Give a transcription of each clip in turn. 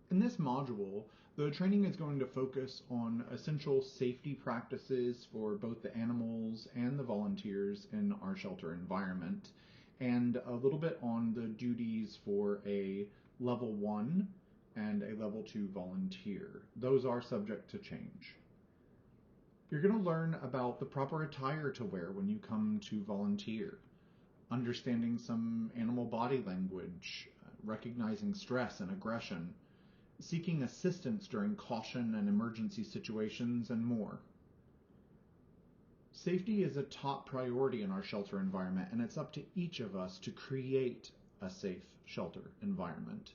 In this module, the training is going to focus on essential safety practices for both the animals and the volunteers in our shelter environment, and a little bit on the duties for a level 1 and a level 2 volunteer. Those are subject to change. You're going to learn about the proper attire to wear when you come to volunteer, understanding some animal body language, recognizing stress and aggression, seeking assistance during caution and emergency situations, and more. Safety is a top priority in our shelter environment, and it's up to each of us to create a safe shelter environment.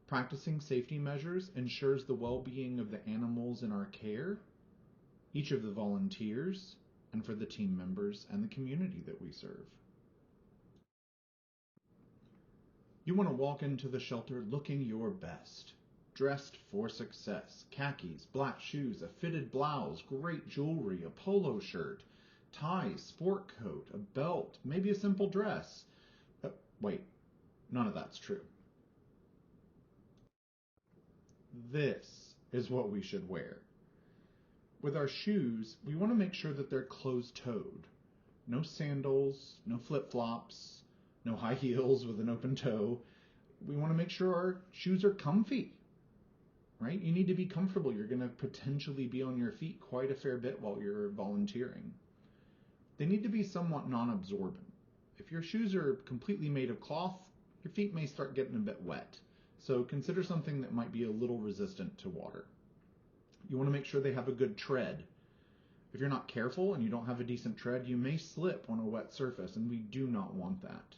Practicing safety measures ensures the well-being of the animals in our care, each of the volunteers, and for the team members and the community that we serve. You want to walk into the shelter looking your best, dressed for success. Khakis, black shoes, a fitted blouse, great jewelry, a polo shirt, tie, sport coat, a belt, maybe a simple dress. Wait, none of that's true. This is what we should wear. With our shoes, we want to make sure that they're closed-toed. No sandals, no flip-flops, no high heels with an open toe. We want to make sure our shoes are comfy, right? You need to be comfortable. You're going to potentially be on your feet quite a fair bit while you're volunteering. They need to be somewhat non-absorbent. If your shoes are completely made of cloth, your feet may start getting a bit wet. So consider something that might be a little resistant to water. You want to make sure they have a good tread. If you're not careful and you don't have a decent tread, you may slip on a wet surface, and we do not want that.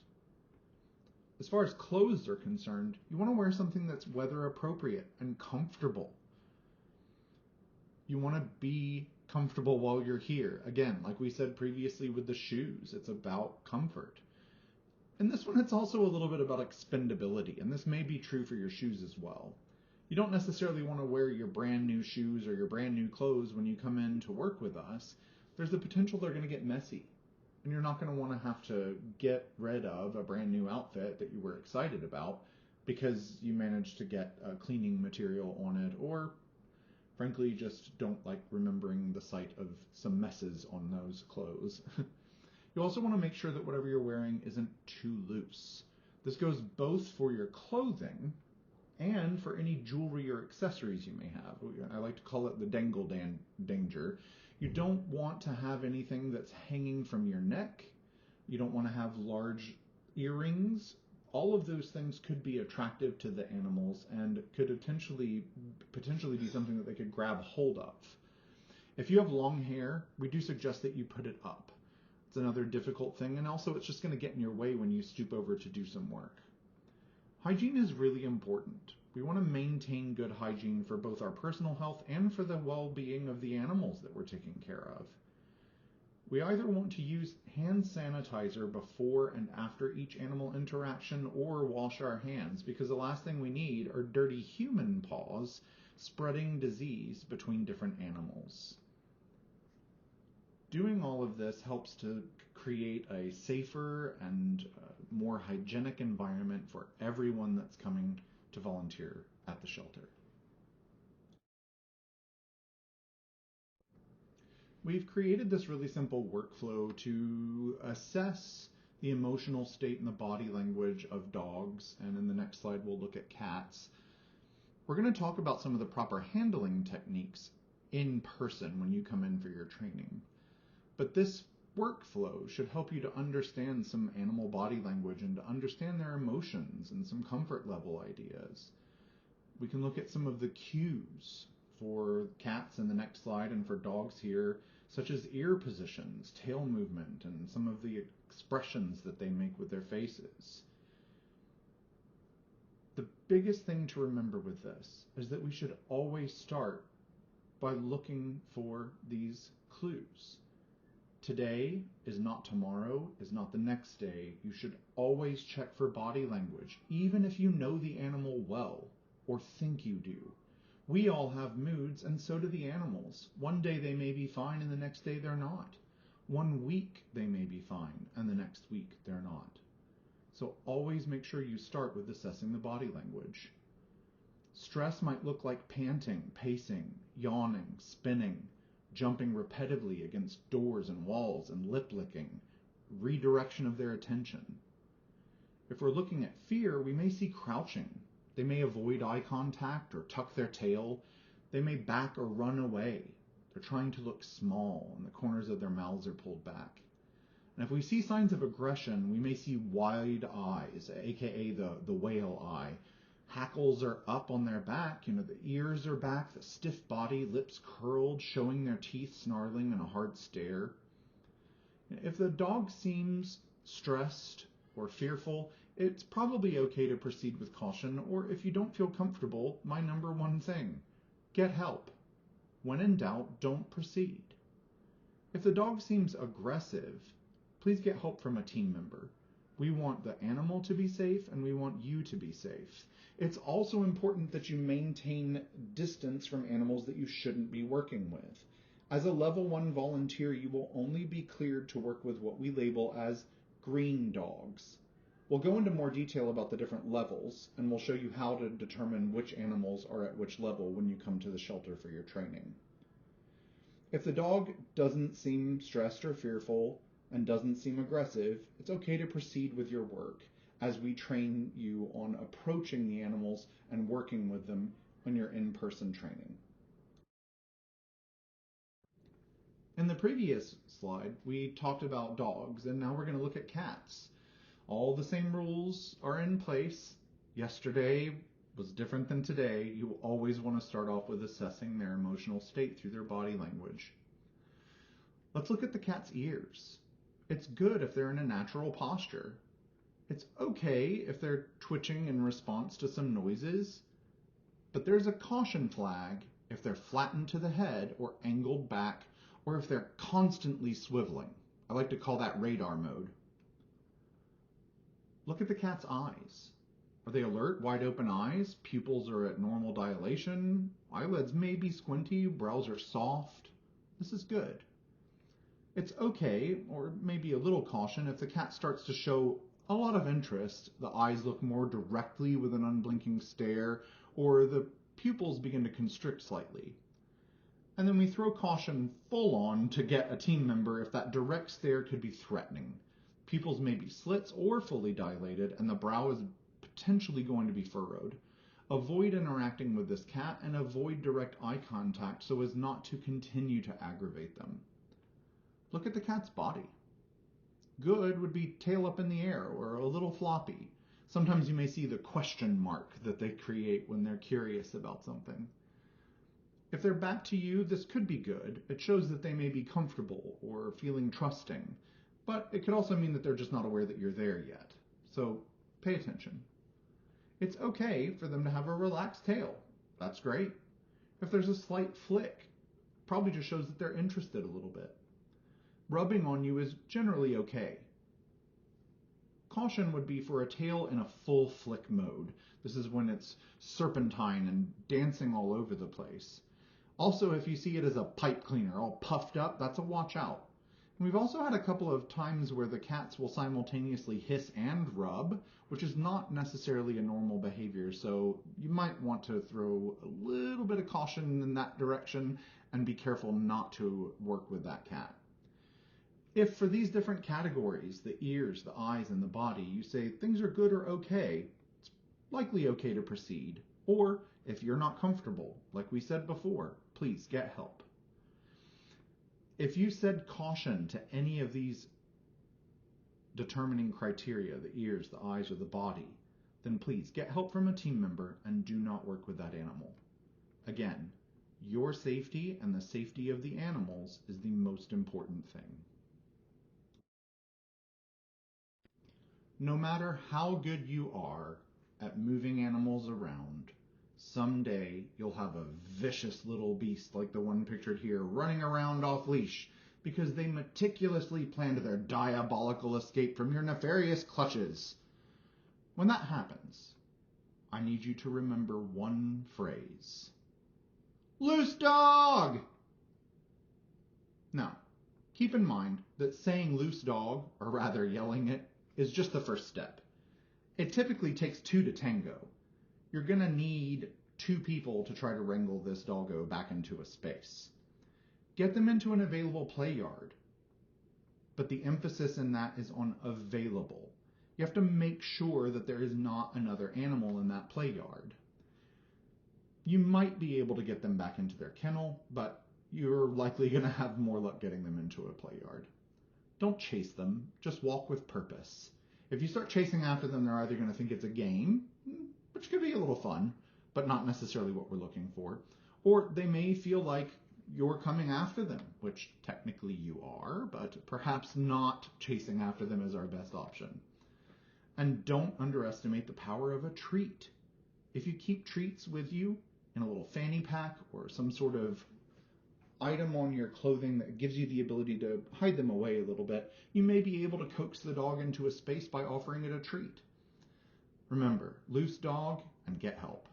As far as clothes are concerned, you want to wear something that's weather appropriate and comfortable. You want to be comfortable while you're here. Again, like we said previously with the shoes, it's about comfort. In this one, it's also a little bit about expendability, and this may be true for your shoes as well. You don't necessarily want to wear your brand new shoes or your brand new clothes when you come in to work with us. There's the potential they're going to get messy, and you're not going to want to have to get rid of a brand new outfit that you were excited about because you managed to get a cleaning material on it, or frankly just don't like remembering the sight of some messes on those clothes. You also want to make sure that whatever you're wearing isn't too loose. This goes both for your clothing and for any jewelry or accessories you may have. I like to call it the dangle danger. You don't want to have anything that's hanging from your neck. You don't want to have large earrings. All of those things could be attractive to the animals and could potentially be something that they could grab hold of. If you have long hair, we do suggest that you put it up. It's another difficult thing, and also it's just going to get in your way when you stoop over to do some work. Hygiene is really important. We want to maintain good hygiene for both our personal health and for the well-being of the animals that we're taking care of. We either want to use hand sanitizer before and after each animal interaction or wash our hands, because the last thing we need are dirty human paws spreading disease between different animals. Doing all of this helps to create a safer and more hygienic environment for everyone that's coming to volunteer at the shelter. We've created this really simple workflow to assess the emotional state and the body language of dogs, and in the next slide we'll look at cats. We're going to talk about some of the proper handling techniques in person when you come in for your training. But this workflow should help you to understand some animal body language and to understand their emotions and some comfort level ideas. We can look at some of the cues for cats in the next slide and for dogs here, such as ear positions, tail movement, and some of the expressions that they make with their faces. The biggest thing to remember with this is that we should always start by looking for these clues. Today is not tomorrow, is not the next day. You should always check for body language, even if you know the animal well, or think you do. We all have moods, and so do the animals. One day they may be fine, and the next day they're not. 1 week they may be fine, and the next week they're not. So always make sure you start with assessing the body language. Stress might look like panting, pacing, yawning, spinning, jumping repetitively against doors and walls, and lip licking, redirection of their attention. If we're looking at fear, we may see crouching. They may avoid eye contact or tuck their tail. They may back or run away. They're trying to look small, and the corners of their mouths are pulled back. And if we see signs of aggression, we may see wide eyes, aka the whale eye. Hackles are up on their back, the ears are back, the stiff body, lips curled, showing their teeth, snarling, and a hard stare. If the dog seems stressed or fearful, it's probably okay to proceed with caution, or if you don't feel comfortable, my number one thing, get help. When in doubt, don't proceed. If the dog seems aggressive, please get help from a team member. We want the animal to be safe, and we want you to be safe. It's also important that you maintain distance from animals that you shouldn't be working with. As a level 1 volunteer, you will only be cleared to work with what we label as green dogs. We'll go into more detail about the different levels, and we'll show you how to determine which animals are at which level when you come to the shelter for your training. If the dog doesn't seem stressed or fearful and doesn't seem aggressive, it's okay to proceed with your work as we train you on approaching the animals and working with them on your in-person training. In the previous slide, we talked about dogs, and now we're going to look at cats. All the same rules are in place. Yesterday was different than today. You always want to start off with assessing their emotional state through their body language. Let's look at the cat's ears. It's good if they're in a natural posture. It's okay if they're twitching in response to some noises, but there's a caution flag if they're flattened to the head or angled back, or if they're constantly swiveling. I like to call that radar mode. Look at the cat's eyes. Are they alert, wide open eyes? Pupils are at normal dilation. Eyelids may be squinty, brows are soft. This is good. It's okay, or maybe a little caution, if the cat starts to show a lot of interest. The eyes look more directly with an unblinking stare, or the pupils begin to constrict slightly. And then we throw caution full on to get a team member if that direct stare could be threatening. Pupils may be slits or fully dilated, and the brow is potentially going to be furrowed. Avoid interacting with this cat and avoid direct eye contact so as not to continue to aggravate them. Look at the cat's body. Good would be tail up in the air or a little floppy. Sometimes you may see the question mark that they create when they're curious about something. If they're back to you, this could be good. It shows that they may be comfortable or feeling trusting, but it could also mean that they're just not aware that you're there yet. So pay attention. It's okay for them to have a relaxed tail. That's great. If there's a slight flick, probably just shows that they're interested a little bit. Rubbing on you is generally okay. Caution would be for a tail in a full flick mode. This is when it's serpentine and dancing all over the place. Also, if you see it as a pipe cleaner, all puffed up, that's a watch out. And we've also had a couple of times where the cats will simultaneously hiss and rub, which is not necessarily a normal behavior, so you might want to throw a little bit of caution in that direction and be careful not to work with that cat. If for these different categories, the ears, the eyes, and the body, you say things are good or okay, it's likely okay to proceed. Or if you're not comfortable, like we said before, please get help. If you said caution to any of these determining criteria, the ears, the eyes, or the body, then please get help from a team member and do not work with that animal. Again, your safety and the safety of the animals is the most important thing. No matter how good you are at moving animals around, someday you'll have a vicious little beast like the one pictured here running around off leash because they meticulously planned their diabolical escape from your nefarious clutches. When that happens, I need you to remember one phrase. Loose dog! Now, keep in mind that saying loose dog, or rather yelling it, is just the first step. It typically takes two to tango. You're going to need two people to try to wrangle this doggo back into a space. Get them into an available play yard, but the emphasis in that is on available. You have to make sure that there is not another animal in that play yard. You might be able to get them back into their kennel, but you're likely going to have more luck getting them into a play yard. Don't chase them, just walk with purpose. If you start chasing after them, they're either going to think it's a game, which could be a little fun, but not necessarily what we're looking for, or they may feel like you're coming after them, which technically you are, but perhaps not chasing after them is our best option. And don't underestimate the power of a treat. If you keep treats with you in a little fanny pack or some sort of item on your clothing that gives you the ability to hide them away a little bit, you may be able to coax the dog into a space by offering it a treat. Remember, loose dog and get help.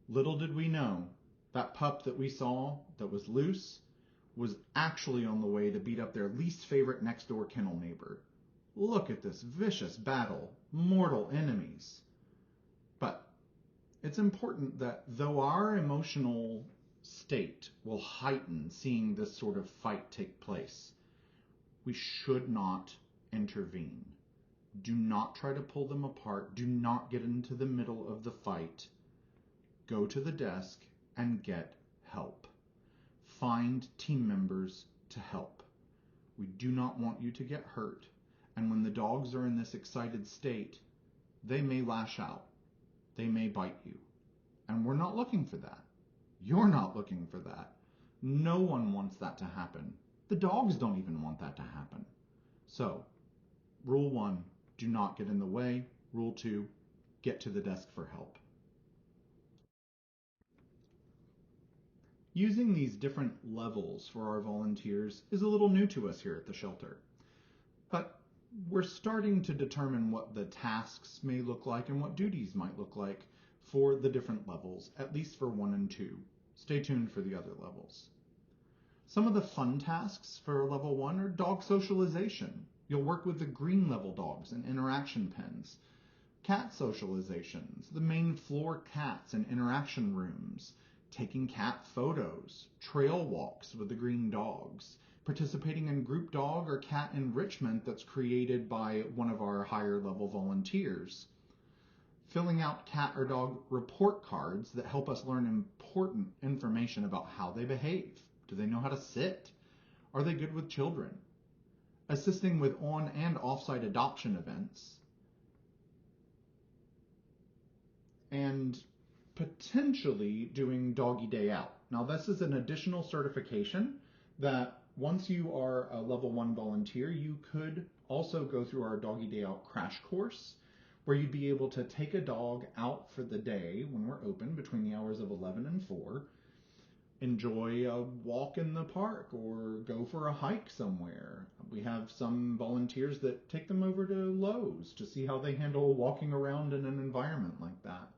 Little did we know, that pup that we saw that was loose was actually on the way to beat up their least favorite next door kennel neighbor. Look at this vicious battle, mortal enemies. But it's important that though our emotional state will heighten seeing this sort of fight take place, we should not intervene. Do not try to pull them apart. Do not get into the middle of the fight. Go to the desk and get help. Find team members to help. We do not want you to get hurt. And when the dogs are in this excited state, they may lash out. They may bite you. And we're not looking for that. You're not looking for that. No one wants that to happen. The dogs don't even want that to happen. So, rule 1, do not get in the way. Rule 2, get to the desk for help. Using these different levels for our volunteers is a little new to us here at the shelter. But we're starting to determine what the tasks may look like and what duties might look like for the different levels, at least for 1 and 2. Stay tuned for the other levels. Some of the fun tasks for level 1 are dog socialization. You'll work with the green level dogs and interaction pens. Cat socializations, the main floor cats and interaction rooms, taking cat photos, trail walks with the green dogs, participating in group dog or cat enrichment that's created by one of our higher level volunteers, filling out cat or dog report cards that help us learn important information about how they behave. Do they know how to sit? Are they good with children? Assisting with on and off-site adoption events, and potentially doing doggy day out. Now, this is an additional certification that once you are a level 1 volunteer, you could also go through our doggy day out crash course, where you'd be able to take a dog out for the day when we're open between the hours of 11 and 4, enjoy a walk in the park or go for a hike somewhere. We have some volunteers that take them over to Lowe's to see how they handle walking around in an environment like that.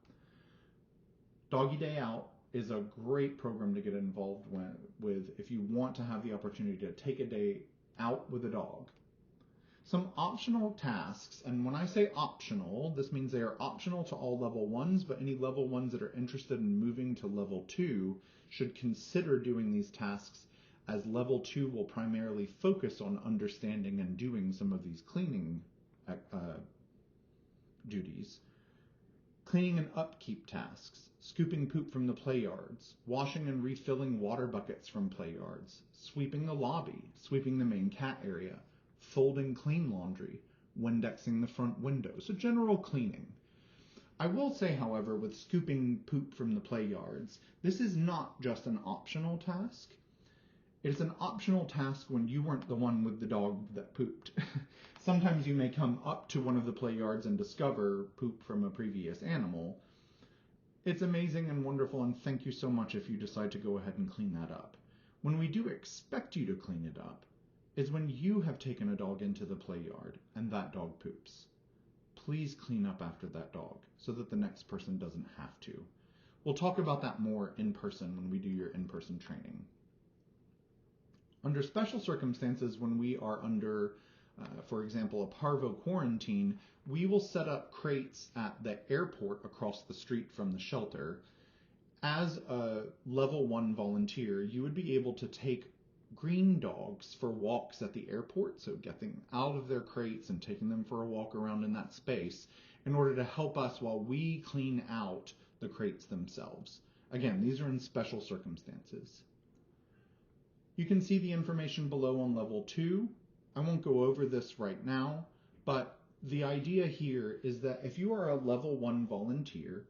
Doggy Day Out is a great program to get involved with if you want to have the opportunity to take a day out with a dog. Some optional tasks, and when I say optional, this means they are optional to all level 1s, but any level 1s that are interested in moving to level 2 should consider doing these tasks, as level 2 will primarily focus on understanding and doing some of these cleaning duties. Cleaning and upkeep tasks, scooping poop from the play yards, washing and refilling water buckets from play yards, sweeping the lobby, sweeping the main cat area, folding clean laundry, Windexing the front window, so general cleaning. I will say, however, with scooping poop from the play yards, this is not just an optional task. It is an optional task when you weren't the one with the dog that pooped. Sometimes you may come up to one of the play yards and discover poop from a previous animal. It's amazing and wonderful, and thank you so much if you decide to go ahead and clean that up. When we do expect you to clean it up is when you have taken a dog into the play yard and that dog poops. Please clean up after that dog so that the next person doesn't have to. We'll talk about that more in person when we do your in-person training. Under special circumstances, when we are under for example, a parvo quarantine, we will set up crates at the airport across the street from the shelter. As a level 1 volunteer, you would be able to take green dogs for walks at the airport, so get them out of their crates and taking them for a walk around in that space in order to help us while we clean out the crates themselves. Again, these are in special circumstances. You can see the information below on level 2. I won't go over this right now, but the idea here is that if you are a level 1 volunteer,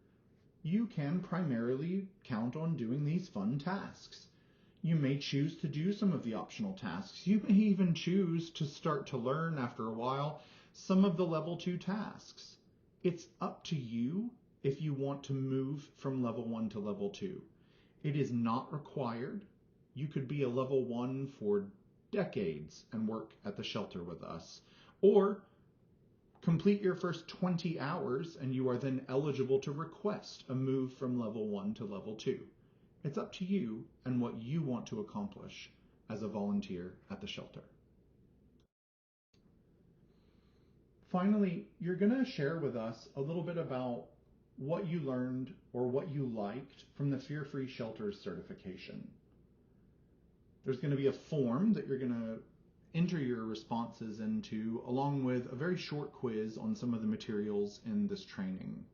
you can primarily count on doing these fun tasks. You may choose to do some of the optional tasks. You may even choose to start to learn after a while some of the level 2 tasks. It's up to you if you want to move from level 1 to level 2. It is not required. You could be a level 1 for decades and work at the shelter with us, or complete your first 20 hours and you are then eligible to request a move from level 1 to level 2. It's up to you and what you want to accomplish as a volunteer at the shelter. Finally, you're going to share with us a little bit about what you learned or what you liked from the Fear Free Shelters certification. There's going to be a form that you're going to enter your responses into, along with a very short quiz on some of the materials in this training.